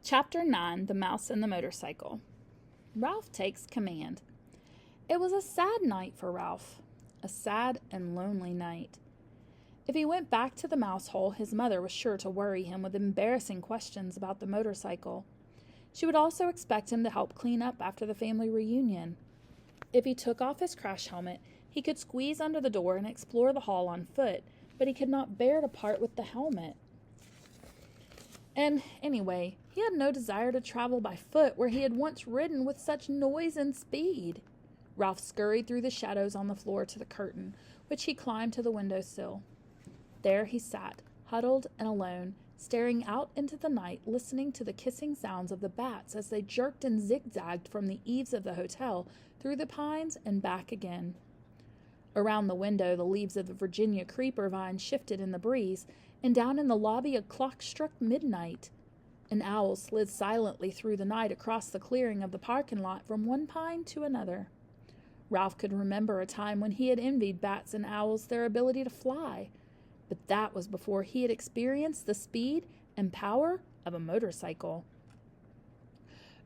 Chapter 9, The Mouse and the Motorcycle. Ralph takes command. It was a sad night for Ralph, a sad and lonely night. If he went back to the mouse hole, his mother was sure to worry him with embarrassing questions about the motorcycle. She would also expect him to help clean up after the family reunion. If he took off his crash helmet, he could squeeze under the door and explore the hall on foot, but he could not bear to part with the helmet. And anyway, he had no desire to travel by foot where he had once ridden with such noise and speed. Ralph scurried through the shadows on the floor to the curtain, which he climbed to the window-sill. There he sat, huddled and alone, staring out into the night, listening to the kissing sounds of the bats as they jerked and zigzagged from the eaves of the hotel through the pines and back again. Around the window, the leaves of the Virginia creeper vine shifted in the breeze, and down in the lobby a clock struck midnight. An owl slid silently through the night across the clearing of the parking lot from one pine to another. Ralph could remember a time when he had envied bats and owls their ability to fly, but that was before he had experienced the speed and power of a motorcycle.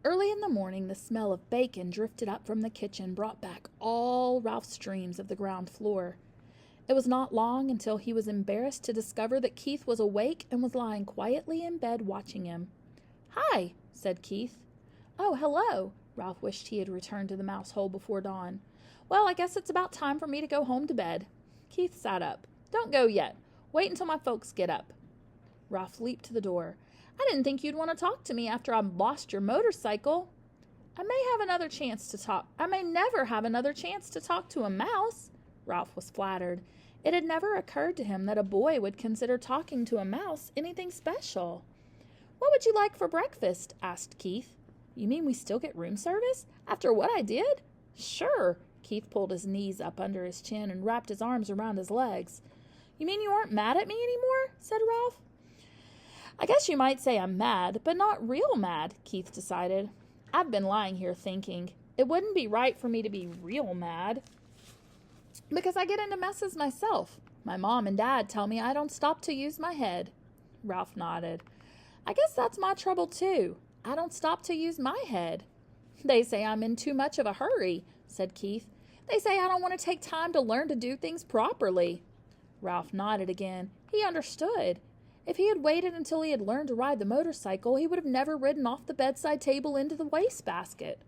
Early in the morning, the smell of bacon drifted up from the kitchen, brought back all Ralph's dreams of the ground floor. It was not long until he was embarrassed to discover that Keith was awake and was lying quietly in bed watching him. "Hi," said Keith. "Oh, hello." Ralph wished he had returned to the mouse hole before dawn. "Well, I guess it's about time for me to go home to bed." Keith sat up. "Don't go yet. Wait until my folks get up." Ralph leaped to the door. "I didn't think you'd want to talk to me after I lost your motorcycle." I may never have another chance to talk to a mouse." Ralph was flattered. It had never occurred to him that a boy would consider talking to a mouse anything special. "What would you like for breakfast?" asked Keith. "You mean we still get room service? After what I did?" "Sure." Keith pulled his knees up under his chin and wrapped his arms around his legs. "You mean you aren't mad at me anymore?" said Ralph. "I guess you might say I'm mad, but not real mad," Keith decided. "I've been lying here thinking. It wouldn't be right for me to be real mad, because I get into messes myself. My mom and dad tell me I don't stop to use my head." Ralph nodded. "I guess that's my trouble too. I don't stop to use my head." "They say I'm in too much of a hurry," said Keith. "They say I don't want to take time to learn to do things properly." Ralph nodded again. He understood. If he had waited until he had learned to ride the motorcycle, he would have never ridden off the bedside table into the wastebasket.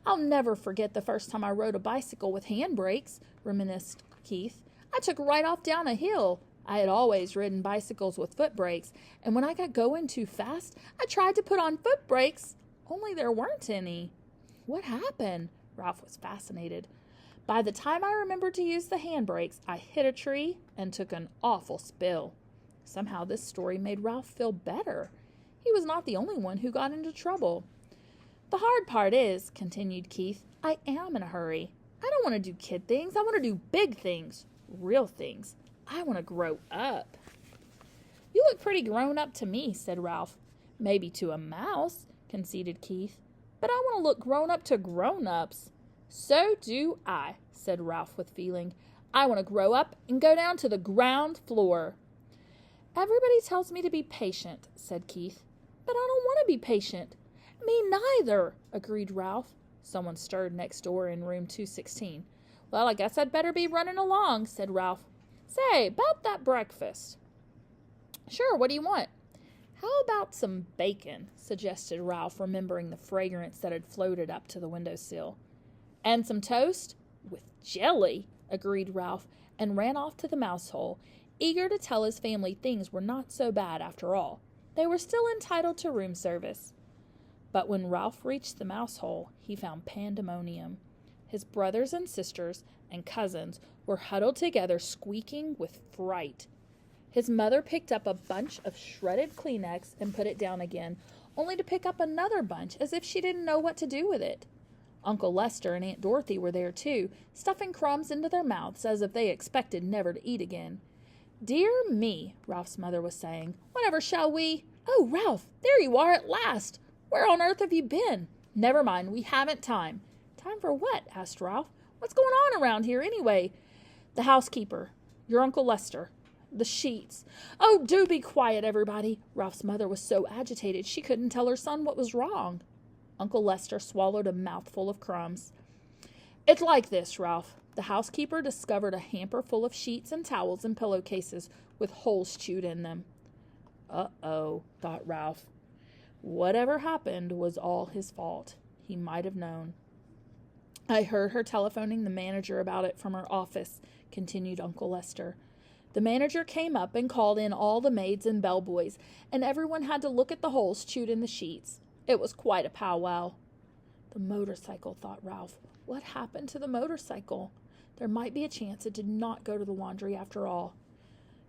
"I'll never forget the first time I rode a bicycle with handbrakes," reminisced Keith. "I took right off down a hill. I had always ridden bicycles with foot brakes, and when I got going too fast, I tried to put on foot brakes, only there weren't any." "What happened?" Ralph was fascinated. "By the time I remembered to use the handbrakes, I hit a tree and took an awful spill." Somehow this story made Ralph feel better. He was not the only one who got into trouble. "The hard part is," continued Keith, "I am in a hurry. I don't want to do kid things. I want to do big things, real things. I want to grow up." "You look pretty grown up to me," said Ralph. "Maybe to a mouse," conceded Keith. "But I want to look grown up to grown-ups." "So do I," said Ralph with feeling. "I want to grow up and go down to the ground floor." "Everybody tells me to be patient," said Keith. "But I don't want to be patient." "Me neither," agreed Ralph. Someone stirred next door in room 216. "Well, I guess I'd better be running along," said Ralph. "Say, about that breakfast." "Sure, what do you want?" "How about some bacon?" suggested Ralph, remembering the fragrance that had floated up to the windowsill. "And some toast?" "With jelly," agreed Ralph, and ran off to the mouse hole, eager to tell his family things were not so bad after all. They were still entitled to room service. But when Ralph reached the mouse hole, he found pandemonium. His brothers and sisters and cousins were huddled together, squeaking with fright. His mother picked up a bunch of shredded Kleenex and put it down again, only to pick up another bunch as if she didn't know what to do with it. Uncle Lester and Aunt Dorothy were there too, stuffing crumbs into their mouths as if they expected never to eat again. "Dear me," Ralph's mother was saying, "whatever shall we—" "Oh, Ralph, there you are at last! Where on earth have you been?" "Never mind, we haven't time." "Time for what?" asked Ralph. "What's going on around here, anyway?" "The housekeeper, your Uncle Lester. The sheets. Oh, do be quiet, everybody. Ralph's mother was so agitated she couldn't tell her son what was wrong. Uncle Lester swallowed a mouthful of crumbs. It's like this, Ralph. The housekeeper discovered a hamper full of sheets and towels and pillowcases with holes chewed in them. Uh-oh, thought Ralph. Whatever happened was all his fault. He might have known. I heard her telephoning the manager about it from her office, continued Uncle Lester. The manager came up and called in all the maids and bellboys, and everyone had to look at the holes chewed in the sheets. It was quite a powwow. The motorcycle, thought Ralph. What happened to the motorcycle? There might be a chance it did not go to the laundry after all.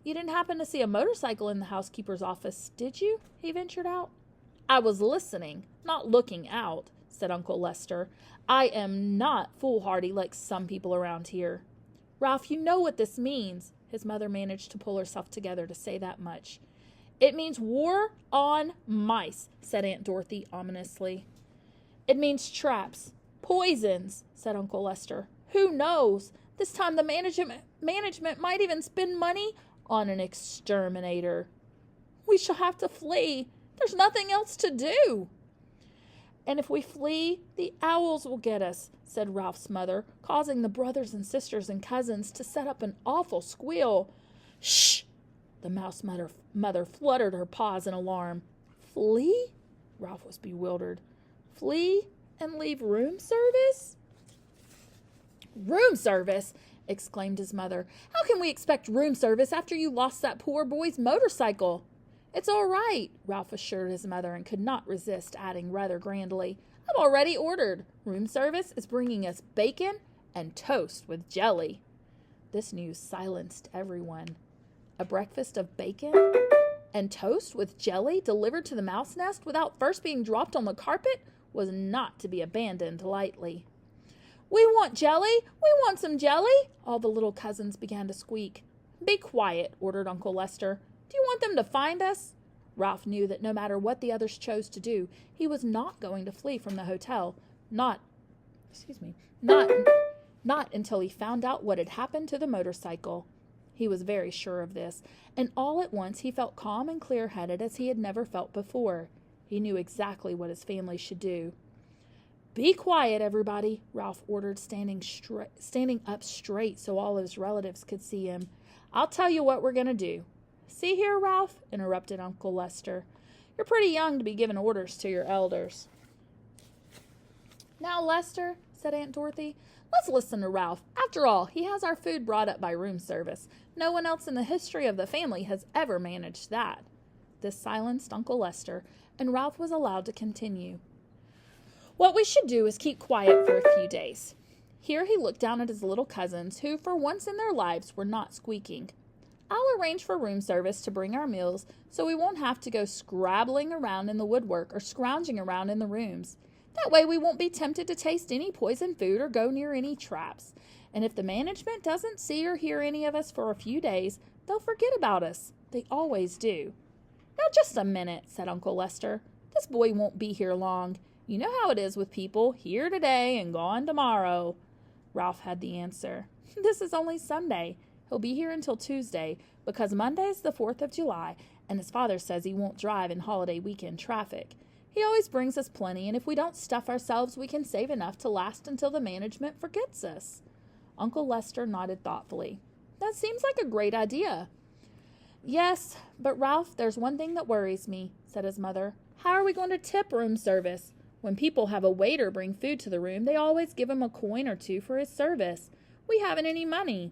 You didn't happen to see a motorcycle in the housekeeper's office, did you? He ventured out. I was listening, not looking out, said Uncle Lester. I am not foolhardy like some people around here. Ralph, you know what this means. His mother managed to pull herself together to say that much. It means war on mice, said Aunt Dorothy ominously. It means traps. Poisons, said Uncle Lester. Who knows? This time the management might even spend money on an exterminator. We shall have to flee. There's nothing else to do. And if we flee, the owls will get us, said Ralph's mother, causing the brothers and sisters and cousins to set up an awful squeal. Shh! The mouse mother fluttered her paws in alarm. Flee? Ralph was bewildered. Flee and leave room service? Room service? Exclaimed his mother. How can we expect room service after you lost that poor boy's motorcycle? It's all right, Ralph assured his mother and could not resist adding rather grandly. I've already ordered. Room service is bringing us bacon and toast with jelly. This news silenced everyone. A breakfast of bacon and toast with jelly delivered to the mouse nest without first being dropped on the carpet was not to be abandoned lightly. We want jelly! We want some jelly! All the little cousins began to squeak. Be quiet, ordered Uncle Lester. Do you want them to find us? Ralph knew that no matter what the others chose to do, he was not going to flee from the hotel. Not until he found out what had happened to the motorcycle. He was very sure of this, and all at once he felt calm and clear-headed as he had never felt before. He knew exactly what his family should do. Be quiet, everybody, Ralph ordered, standing up straight so all his relatives could see him. I'll tell you what we're going to do. See here, Ralph, interrupted Uncle Lester. You're pretty young to be giving orders to your elders. Now, Lester, said Aunt Dorothy, let's listen to Ralph. After all, he has our food brought up by room service. No one else in the history of the family has ever managed that. This silenced Uncle Lester, and Ralph was allowed to continue. What we should do is keep quiet for a few days. Here he looked down at his little cousins, who for once in their lives were not squeaking. I'll arrange for room service to bring our meals so we won't have to go scrabbling around in the woodwork or scrounging around in the rooms. That way we won't be tempted to taste any poisoned food or go near any traps. And if the management doesn't see or hear any of us for a few days, they'll forget about us. They always do. Now just a minute, said Uncle Lester. This boy won't be here long. You know how it is with people, here today and gone tomorrow. Ralph had the answer. This is only Sunday. He'll be here until Tuesday, because Monday's the 4th of July, and his father says he won't drive in holiday weekend traffic. He always brings us plenty, and if we don't stuff ourselves, we can save enough to last until the management forgets us. Uncle Lester nodded thoughtfully. That seems like a great idea. Yes, but Ralph, there's one thing that worries me, said his mother. How are we going to tip room service? When people have a waiter bring food to the room, they always give him a coin or two for his service. We haven't any money.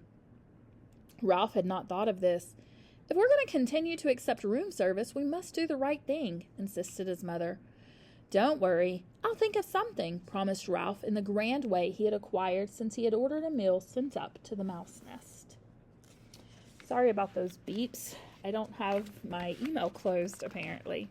Ralph had not thought of this. If we're going to continue to accept room service, we must do the right thing, insisted his mother. Don't worry, I'll think of something, promised Ralph in the grand way he had acquired since he had ordered a meal sent up to the mouse nest. Sorry about those beeps. I don't have my email closed, apparently.